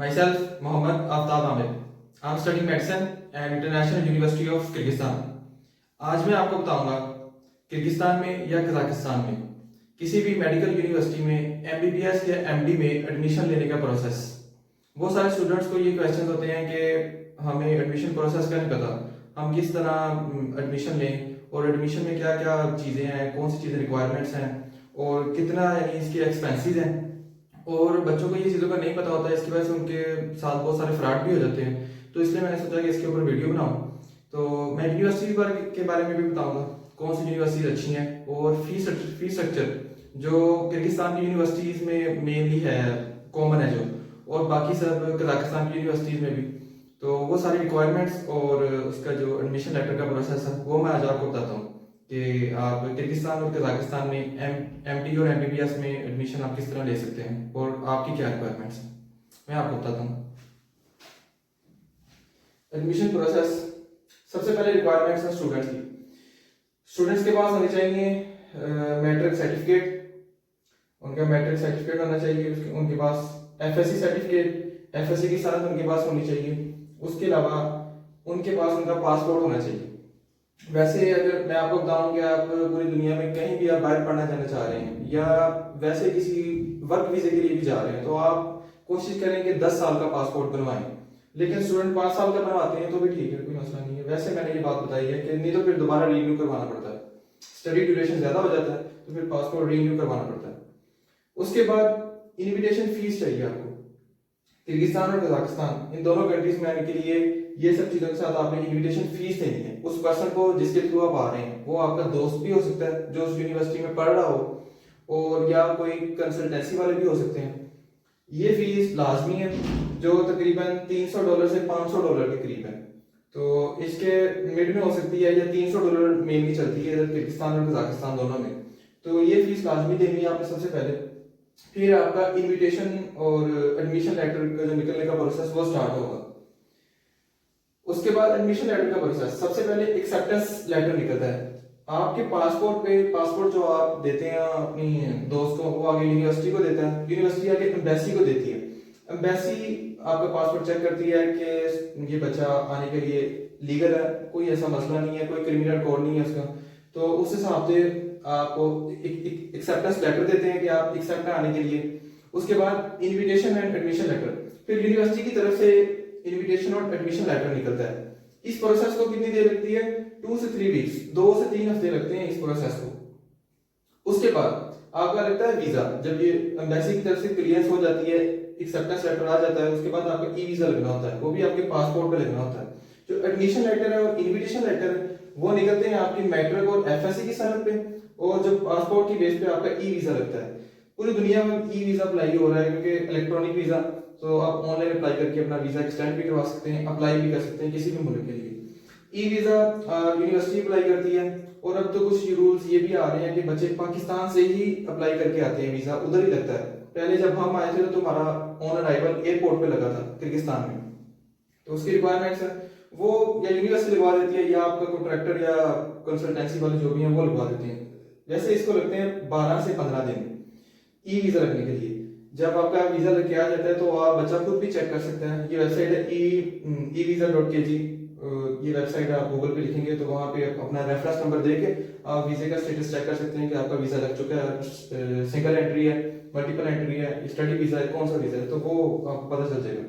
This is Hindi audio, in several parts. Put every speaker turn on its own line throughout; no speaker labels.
Myself, Mohammad Aftab Ahmed. I am studying medicine and International University of Kyrgyzstan. आज मैं आपको बताऊंगा किर्गिस्तान में या कजाकिस्तान में किसी भी मेडिकल यूनिवर्सिटी में एमबीबीएस या एमडी में एडमिशन लेने का प्रोसेस। बहुत सारे स्टूडेंट्स को ये क्वेश्चन होते हैं कि हमें एडमिशन प्रोसेस का नहीं पता, हम किस तरह एडमिशन लें और एडमिशन में क्या क्या चीज़ें हैं, कौन सी चीज़ें रिक्वायरमेंट्स हैं और कितना यानी इसके एक्सपेंसेस हैं। और बच्चों को ये चीज़ों का नहीं पता होता है, इसकी वजह से उनके साथ बहुत सारे फ्रॉड भी हो जाते हैं। तो इसलिए मैंने सोचा कि इसके ऊपर वीडियो बनाऊं। तो मैं यूनिवर्सिटी के बारे में भी बताऊंगा, कौन सी यूनिवर्सिटीज अच्छी हैं और फीस स्ट्रक्चर जो किर्गिस्तान की यूनिवर्सिटीज़ में मेनली है, कॉमन है जो, और बाकी सब कजाकिस्तान की यूनिवर्सिटीज़ में भी। तो वो सारी रिक्वायरमेंट्स और उसका जो एडमिशन लेटर का प्रोसेस है वो मैं आज आपको बताता हूँ कि आप किर्गिस्तान और कजाकिस्तान में एमडी और एमबीबीएस में एडमिशन आप किस तरह ले सकते हैं और आपकी क्या रिक्वायरमेंट्स हैं, मैं आपको बताता हूँ। एडमिशन प्रोसेस, सबसे पहले रिक्वायरमेंट्स हैं स्टूडेंट्स की। स्टूडेंट्स के पास होनी चाहिए मैट्रिक सर्टिफिकेट, उनका मैट्रिक सर्टिफिकेट होना चाहिए, उनके पास एफएससी सर्टिफिकेट, एफएससी की सनद उनके पास होनी चाहिए। उसके अलावा उनके पास उनका पासपोर्ट होना चाहिए। वैसे अगर मैं आपको बताऊं कि आप पूरी दुनिया में कहीं भी आप बाहर पढ़ना जाना चाह रहे हैं या वैसे किसी वर्क वीजे के लिए भी जा रहे हैं तो आप कोशिश करें कि 10 साल का पासपोर्ट बनवाएं। लेकिन स्टूडेंट 5 साल का बनवाते हैं तो भी ठीक है, कोई मसला नहीं है। वैसे मैंने ये बात बताई है कि नहीं तो फिर दोबारा रिन्यू करवाना पड़ता है, स्टडी ड्यूरेशन ज्यादा हो जाता है तो फिर पासपोर्ट रिन्यू करवाना पड़ता है। उसके बाद इनविटेशन फीस चाहिए आपको। किर्गिस्तान और कजाकिस्तान इन दोनों कंट्रीज में आने के लिए ये सब चीजों के साथ आपने इनविटेशन फीस देनी है। उस पर्सन को जिसके थ्रू आप आ रहे हैं वो आपका दोस्त भी हो सकता है जो उस यूनिवर्सिटी में पढ़ रहा हो, और या कोई कंसल्टेंसी वाले भी हो सकते हैं। ये फीस लाजमी है जो तकरीबन $300 से $500 के करीब है। तो इसके मिड में हो सकती है या $300 मेनली चलती है इधर किर्गिस्तान और कजाकिस्तान दोनों में। तो ये फीस लाजमी देनी है आपने सबसे पहले। फिर आपका इनविटेशन और एडमिशन लेटर का जो निकलने का प्रोसेस वो स्टार्ट होगा। उसके बाद एडमिशन लेटर का प्रोसेस, सबसे पहले एक्सेप्टेंस लेटर निकलता है आपके पासपोर्ट पे। पासपोर्ट जो आप देते हैं अपनी दोस्त को, वो आगे यूनिवर्सिटी को देता है, यूनिवर्सिटी आगे एम्बेसी को देती है। एम्बेसी आपका पासपोर्ट चेक करती है कि ये बच्चा आने के लिए लीगल है, कोई ऐसा मसला नहीं है, कोई क्रिमिनल रिकॉर्ड नहीं है उसका। तो उस हिसाब से आपको एक एक्सेप्टेंस लेटर देते हैं कि आप एक्सेप्ट आने के लिए। उसके बाद इनविटेशन एंड एडमिशन लेटर, फिर यूनिवर्सिटी की तरफ से इनविटेशन और एडमिशन लेटर निकलता है। इस प्रोसेस को कितनी देर लगती है? 2 से 3 वीक्स, 2 से 3 हफ्ते लगते हैं इस प्रोसेस को। उसके बाद आपका लगता है वीजा। जब ये एम्बेसी की तरफ से क्लियरेंस हो जाती है, एक्सेप्टेंस लेटर आ जाता है, उसके बाद आपका ई वीजा लगना होता है, वो भी आपके पासपोर्ट पे लगना होता है। जो एडमिशन लेटर है और इनविटेशन लेटर है वो निकलते हैं आपकी मैट्रिक और एफएससी की सनद पे, और जो पासपोर्ट की बेस पे आपका ई वीजा लगता है। पूरी दुनिया में ई वीजा अप्लाई हो रहा है क्योंकि इलेक्ट्रॉनिक वीजा, तो आप ऑनलाइन अप्लाई करके अपना वीजा एक्सटेंड भी करवा सकते हैं, अप्लाई भी कर सकते हैं किसी भी मुल्क के लिए। ई वीजा यूनिवर्सिटी अप्लाई करती है, और अब तो कुछ रूल्स ये भी आ रहे हैं कि बच्चे पाकिस्तान से ही अप्लाई करके आते हैं, वीजा उधर ही लगता है। पहले जब हम आए थे तो हमारा ऑन अराइवल एयरपोर्ट पे लगा था किर्गिस्तान में। तो उसकी रिक्वायरमेंट्स है वो या यूनिवर्सिटी लगवा देती है या आपका कॉन्ट्रैक्टर या कंसल्टेंसी वाले जो भी हैं वो लगवा देते हैं। वैसे इसको लगते हैं 12 से 15 दिन ई वीजा लगने के लिए। जब आपका वीजा लेके आ जाता है तो आप बच्चा खुद भी चेक कर सकता है। ये वेबसाइट है evisa.kg, ये वेबसाइट आप गूगल पे लिखेंगे तो वहाँ पे अपना रेफरेंस नंबर दे के आप वीजे का स्टेटस चेक कर सकते हैं कि आपका वीजा लग चुका है, सिंगल एंट्री है, मल्टीपल एंट्री है, स्टडी वीजा है, कौन सा वीजा है, तो वो आपको पता चल जाएगा।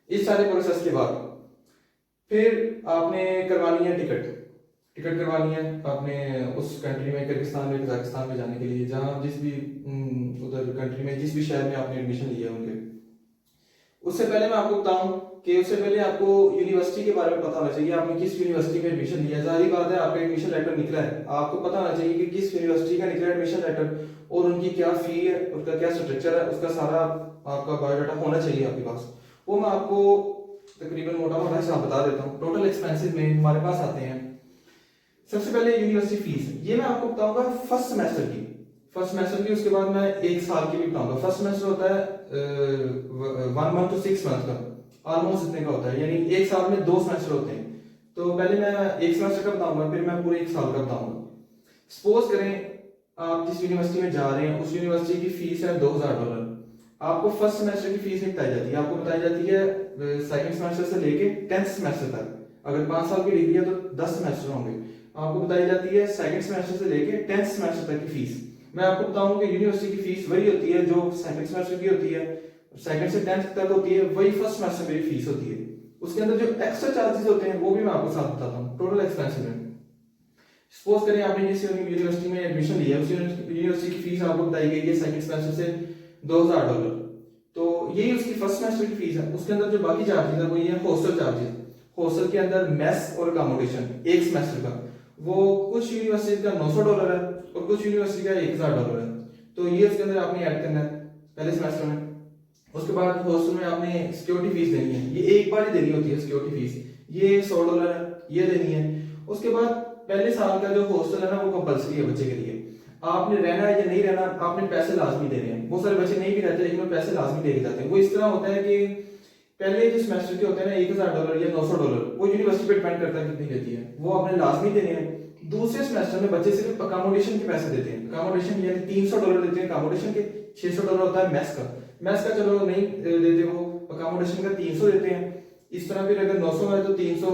इस सारे प्रोसेस के बाद फिर आपने करवानी है टिकट करवानी है आपने उस कंट्री में, किर्गिस्तान में, कजाकिस्तान में जाने के लिए, जहाँ जिस भी उधर कंट्री में जिस भी शहर में आपने एडमिशन लिया होंगे। उससे पहले मैं आपको बताऊं कि उससे पहले आपको यूनिवर्सिटी के बारे में पता होना चाहिए, आपने किस यूनिवर्सिटी में एडमिशन लिया है। जाहिर बात है आपका एडमिशन लेटर निकला है, आपको पता होना चाहिए कि किस यूनिवर्सिटी का निकला एडमिशन लेटर और उनकी क्या फी है, उसका क्या स्ट्रक्चर है, उसका सारा आपका बायोडाटा होना चाहिए आपके पास। वो मैं आपको तकरीबन मोटा मोटा हिसाब बता देता हूँ। टोटल एक्सपेंसिस में हमारे पास आते हैं, सबसे पहले यूनिवर्सिटी फीस, ये मैं आपको बताऊंगा फर्स्ट सेमेस्टर की। उसके बाद मैं 1 साल की भी बताऊंगा। फर्स्ट सेमेस्टर होता है 1 मंथ to 6 मंथ का, ऑलमोस्ट इतने का होता है, यानी 1 साल में 2 सेमेस्टर होते हैं। तो पहले मैं 1 सेमेस्टर का बताऊंगा, फिर मैं पूरे 1 साल का बताऊंगा। सपोज करें आप जिस यूनिवर्सिटी में जा रहे हैं उस यूनिवर्सिटी की फीस है $2000। आपको फर्स्ट सेमेस्टर की फीस नहीं बताई जाती है, आपको बताई जाती है सेकंड सेमेस्टर से लेके 10th सेमेस्टर तक। अगर 5 साल की डिग्री है तो 10 सेमेस्टर होंगे, आपको बताई जाती है सेकंड सेमेस्टर से लेके 10th सेमेस्टर तक की फीस। मैं आपको बताऊं कि यूनिवर्सिटी की फीस वही होती है जो सेकंड सेमेस्टर की होती है, सेकंड से 10th तक होती है, वही फर्स्ट सेमेस्टर में फीस होती है। उसके अंदर जो एक्स्ट्रा चार्जेस होते हैं वो भी मैं आपको साथ बताता हूँ टोटल एक्सपेंसिव में। सपोज करें आपने जिस यूनिवर्सिटी में एडमिशन लिया है उस यूनिवर्सिटी की फीस आपको बताई गई है सेकंड सेमेस्टर से $2000, तो यही उसकी फर्स्ट सेमेस्टर की फीस है। उसके अंदर जो बाकी चार्जेस है वो ये हॉस्टल चार्जेस, हॉस्टल के अंदर मेस और अकोमोडेशन एक सेमेस्टर का, वो कुछ यूनिवर्सिटी का $900 है और कुछ यूनिवर्सिटी का $1000 है, तो ये उसके अंदर आपने ऐड करना है पहले सेमेस्टर में। उसके बाद हॉस्टल में आपने सिक्योरिटी फीस देनी है, ये एक बार ही देनी होती है सिक्योरिटी फीस, ये $100 है, ये देनी है। उसके बाद पहले साल का जो हॉस्टल है ना वो कंपलसरी है बच्चे के लिए, आपने रहना है या नहीं रहना, आपने पैसे लाजमी देने हैं। बहुत सारे बच्चे नहीं भी रहते लेकिन वो पैसे लाजमी लेके जाते हैं। वो इस तरह होता है कि पहले जो सेमेस्टर के होते हैं ना $1000 या $900, वो यूनिवर्सिटी पे डिपेंड करता है कितनी लेती है, वो आपने लाजमी देने हैं। दूसरे सेमेस्टर में बच्चे सिर्फ अकोमोडेशन के पैसे देते हैं, अकोमोडेशन यानी $300 देते हैं अकोमोडेशन के, $600 होता है मेस का, मेस का चलो नहीं देते वो, अकोमोडेशन का 300 देते हैं। इस तरह फिर अगर 900 है तो 300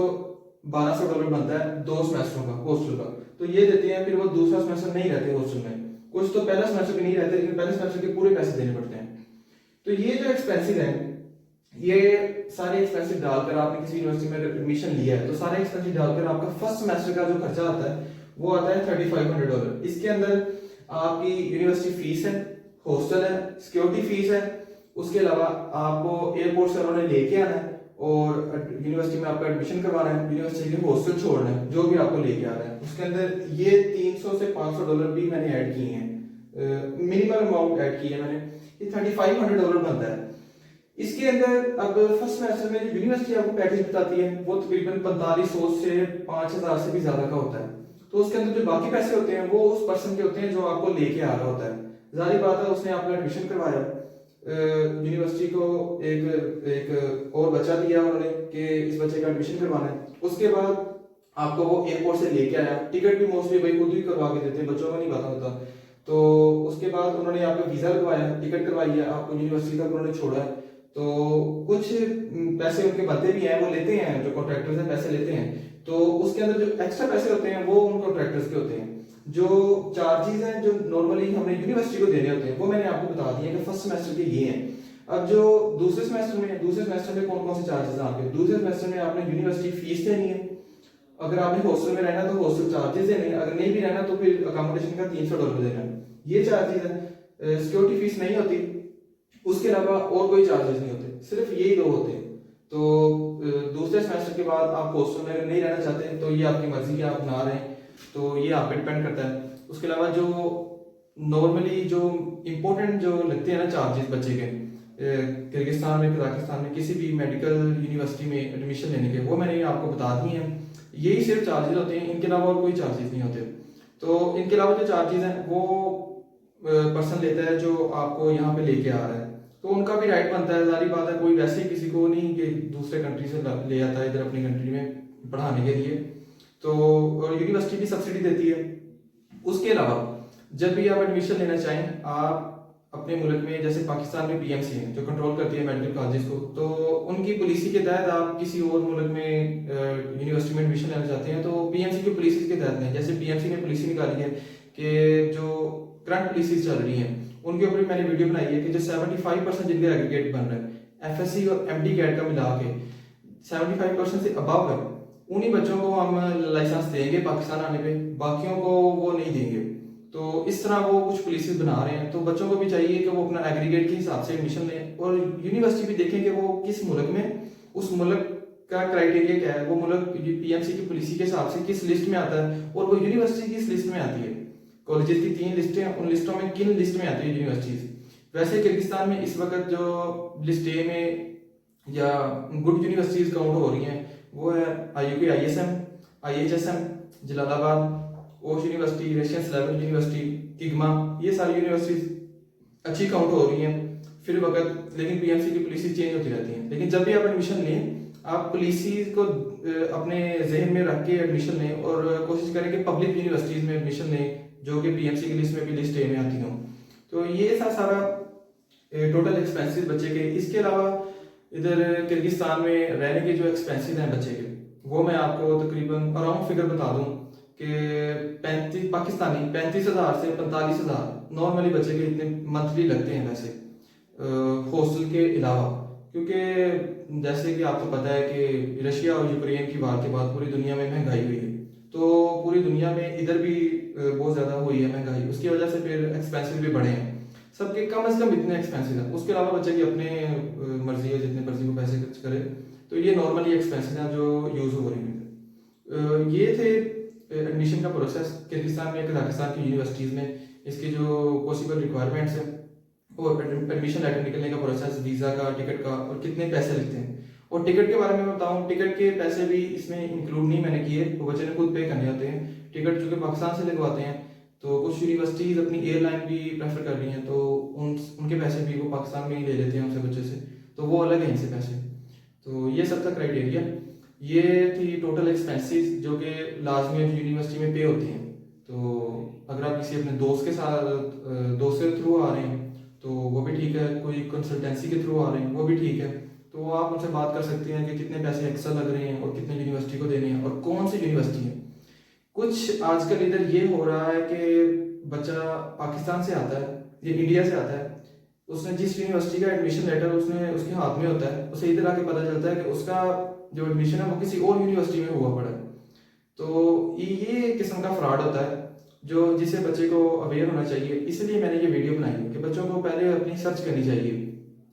$1200 बनता है 2 सेमेस्टरों का हॉस्टल का, तो ये देते हैं। फिर वो दूसरा सेमेस्टर नहीं रहते हॉस्टल में, कुछ तो पहला सेमेस्टर भी नहीं रहते लेकिन पहले सेमेस्टर के पूरे पैसे देने पड़ते हैं। तो ये जो एक्सपेंसिव है, ये सारे एक्सपेंसिव डालकर आपने किसी यूनिवर्सिटी में एडमिशन लिया है तो सारे एक्सपेंसिव डालकर आपका फर्स्ट सेमेस्टर का जो खर्चा आता है वो आता है $3500। इसके अंदर आपकी यूनिवर्सिटी फीस है, हॉस्टल है, सिक्योरिटी फीस है, उसके अलावा आपको एयरपोर्ट से उन्होंने लेके आना है और यूनिवर्सिटी में आपका एडमिशन करवाना है, यूनिवर्सिटी के हॉस्टल छोड़ना है, जो भी आपको लेके आ रहा है। उसके अंदर ये $300 से $500 भी मैंने ऐड किए हैं, मिनिमम अमाउंट ऐड की है मैंने, ये $3500 बनता है। इसके अंदर अब फर्स्ट सेमेस्टर में यूनिवर्सिटी आपको पैकेज बताती है वो तकरीबन 4500 से 5000 से भी ज्यादा का होता है, तो उसके अंदर जो बाकी पैसे होते हैं वो उस पर्सन के होते हैं जो आपको लेके आ रहा होता है। जाहिर बात है उसने आपका एडमिशन करवाया, यूनिवर्सिटी को एक और बच्चा दिया उन्होंने कि इस बच्चे का एडमिशन करवाना है, उसके बाद आपको वो एयरपोर्ट से लेके आया, टिकट भी मोस्टली भाई खुद ही करवा के देते हैं, बच्चों को नहीं पता होता। तो उसके बाद उन्होंने आपका वीजा लगवाया, टिकट करवाई है, आपको यूनिवर्सिटी तक उन्होंने छोड़ा है, तो कुछ पैसे उनके बनते भी हैं, वो लेते हैं, जो कॉन्ट्रैक्टर्स हैं पैसे लेते हैं, तो उसके अंदर जो एक्स्ट्रा पैसे होते हैं वो उन कॉन्ट्रैक्टर्स के होते हैं। जो चार्जेस हैं जो नॉर्मली हमने यूनिवर्सिटी को देने होते हैं वो मैंने आपको बता दिए कि फर्स्ट सेमेस्टर के ये हैं। अब जो दूसरे सेमेस्टर में कौन कौन से चार्जेस हैं आपके, दूसरे सेमेस्टर में आपने यूनिवर्सिटी फीस देनी है, अगर आपने हॉस्टल में रहना तो हॉस्टल चार्जेस देने हैं, अगर नहीं भी रहना तो फिर अकोमोडेशन का $300 देना है, ये चार्जेस है। सिक्योरिटी फीस नहीं होती, उसके अलावा और कोई चार्जेस नहीं होते, सिर्फ यही दो होते हैं। तो दूसरे सेमेस्टर के बाद आप हॉस्टल में अगर नहीं रहना चाहते तो ये आपकी मर्जी है, आप ना रहें, तो ये आप पे डिपेंड करता है। उसके अलावा जो नॉर्मली जो इम्पोर्टेंट जो लगते हैं ना चार्जेस बच्चे के, किर्गिस्तान में, कजाकिस्तान में किसी भी मेडिकल यूनिवर्सिटी में एडमिशन लेने के, वो मैंने आपको बता दी हैं, यही सिर्फ चार्जेस होते हैं, इनके अलावा और कोई चार्जेस नहीं होते। तो इनके अलावा जो चार्जेस हैं वो पर्सन लेता है जो आपको यहाँ पे लेके आ रहा है, तो उनका भी राइट बनता है। जारी बात है कोई वैसे ही किसी को नहीं कि दूसरे कंट्री से ले आता है इधर अपनी कंट्री में पढ़ाने के लिए, तो यूनिवर्सिटी भी सब्सिडी देती है। उसके अलावा जब भी आप एडमिशन लेना चाहें, आप अपने मुल्क में, जैसे पाकिस्तान में पीएमसी है जो कंट्रोल करती है मेडिकल कॉलेजेस को, तो उनकी पॉलिसी के तहत आप किसी और मुल्क में यूनिवर्सिटी में एडमिशन लेना चाहते हैं तो पीएमसी की पॉलिसी के तहत नहीं, जैसे पीएमसी ने पॉलिसी निकाली है कि जो करंट पॉलिसीज चल रही हैं उनके ऊपर मैंने वीडियो बनाई है कि जो 75% जिनका एग्रीगेट बन रहा है एफएससी और एमडी कैट का मिला के 75% से अबव है, उन्हीं बच्चों को हम लाइसेंस देंगे पाकिस्तान आने पे, बाकियों को वो नहीं देंगे। तो इस तरह वो कुछ पॉलिसीज बना रहे हैं, तो बच्चों को भी चाहिए कि वो अपना एग्रीगेट के हिसाब से एडमिशन लें, और यूनिवर्सिटी भी देखें कि वो किस मुल्क में, उस मुल्क का क्राइटेरिया क्या है, वो मुल्क पीएमसी की पॉलिसी के हिसाब से किस लिस्ट में आता है और वो यूनिवर्सिटी किस लिस्ट में आती है। कॉलेजेस की 3 लिस्टें हैं, उन लिस्टों में किन लिस्ट में आती है यूनिवर्सिटीज। वैसे किर्गिस्तान में इस वक्त जो लिस्ट ए में या गुड यूनिवर्सिटीज काउंट हो रही हैं वो है IUP ISM, IHSM, Jalalabad, Osh university, Russian Slavic university, किग्मा, ये सारी यूनिवर्सिटीज अच्छी काउंट हो रही हैं फिर वक्त। लेकिन पीएमसी की पॉलिसी चेंज होती रहती है, लेकिन जब भी आप एडमिशन लें आप पॉलिसी को अपने जहन में रख के एडमिशन लें और कोशिश करें कि पब्लिक यूनिवर्सिटीज में एडमिशन लें जो कि पीएमसी की लिस्ट में भी लिस्ट ए में आती हों। तो ये सारा टोटल एक्सपेंसेस बच्चे के। इसके अलावा इधर किर्गिस्तान में रहने के जो एक्सपेंसेस हैं बच्चे के, वो मैं आपको तकरीबन अराउंड फिगर बता दूं कि 35,000 से 45,000 नॉर्मली बच्चे के इतने मंथली लगते हैं वैसे, हॉस्टल के अलावा। क्योंकि जैसे कि आपको पता है कि रशिया और यूक्रेन की वार के बाद पूरी दुनिया में महंगाई हुई है, तो पूरी दुनिया में इधर भी बहुत ज़्यादा हुई है महंगाई, उसकी वजह से फिर एक्सपेंसेस भी बढ़े हैं सबके, कम से कम इतने एक्सपेंसिव है। उसके अलावा बच्चे की अपने मर्जी है, जितने मर्जी को पैसे खर्च करे, तो ये नॉर्मली एक्सपेंसिव हैं जो यूज़ हो रही हैं। ये थे एडमिशन का प्रोसेस किर्गिस्तान में, कजाकिस्तान की यूनिवर्सिटीज़ में, इसकी जो पॉसिबल रिक्वायरमेंट्स हैं और एडमिशन लेटर निकलने का प्रोसेस, वीज़ा का, टिकट का, और कितने पैसे लगते हैं। और टिकट के बारे में बताऊं, टिकट के पैसे भी इसमें इंक्लूड नहीं मैंने किए, वो बच्चे ने खुद पे करने होते हैं। टिकट जो कि पाकिस्तान से लगवाते हैं, तो कुछ यूनिवर्सिटीज़ अपनी एयरलाइन भी प्रेफर कर रही हैं, तो उनके पैसे भी वो पाकिस्तान में ही ले लेते हैं उनसे बच्चे से, तो वो अलग है इनसे पैसे। तो ये सब था क्राइटेरिया। ये थी टोटल एक्सपेंसेस जो कि लाजमी यूनिवर्सिटी में पे होती हैं। तो अगर आप किसी अपने दोस्त के साथ, दोस्त के थ्रू आ रहे हैं तो वो भी ठीक है, कोई कंसल्टेंसी के थ्रू आ रहे हैं वो भी ठीक है, तो आप उनसे बात कर सकते हैं कि कितने पैसे एक्स्ट्रा लग रहे हैं और कितने यूनिवर्सिटी को देने हैं और कौन सी यूनिवर्सिटी है। कुछ आजकल इधर ये हो रहा है कि बच्चा पाकिस्तान से आता है या इंडिया से आता है, उसने जिस यूनिवर्सिटी का एडमिशन लेटर उसने उसके हाथ में होता है, उसे इधर आके पता चलता है कि उसका जो एडमिशन है वो किसी और यूनिवर्सिटी में हुआ पड़ा है। तो ये किस्म का फ्रॉड होता है जो जिससे बच्चे को अवेयर होना चाहिए। इसलिए मैंने ये वीडियो बनाई है कि बच्चों को पहले अपनी सर्च करनी चाहिए।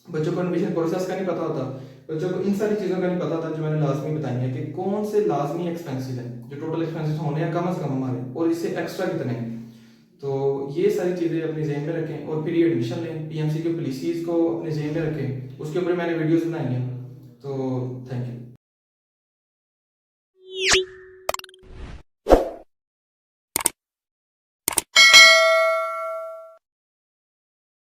बच्चों को एडमिशन प्रोसेस का नहीं पता होता, बच्चों को इन सारी चीज़ों का नहीं पता होता जो मैंने लाजमी बताई है कि कौन से लाजमी एक्सपेंसिव है जो टोटल एक्सपेंसिव होने हैं कम से कम हमारे, और इससे एक्स्ट्रा कितने हैं। तो ये सारी चीज़ें अपने जहन में रखें और फिर ये एडमिशन लें। पीएमसी के पॉलिसीज़ को अपने जहन में रखें, उसके ऊपर मैंने वीडियोज़ बनाई हैं। तो थैंक यू।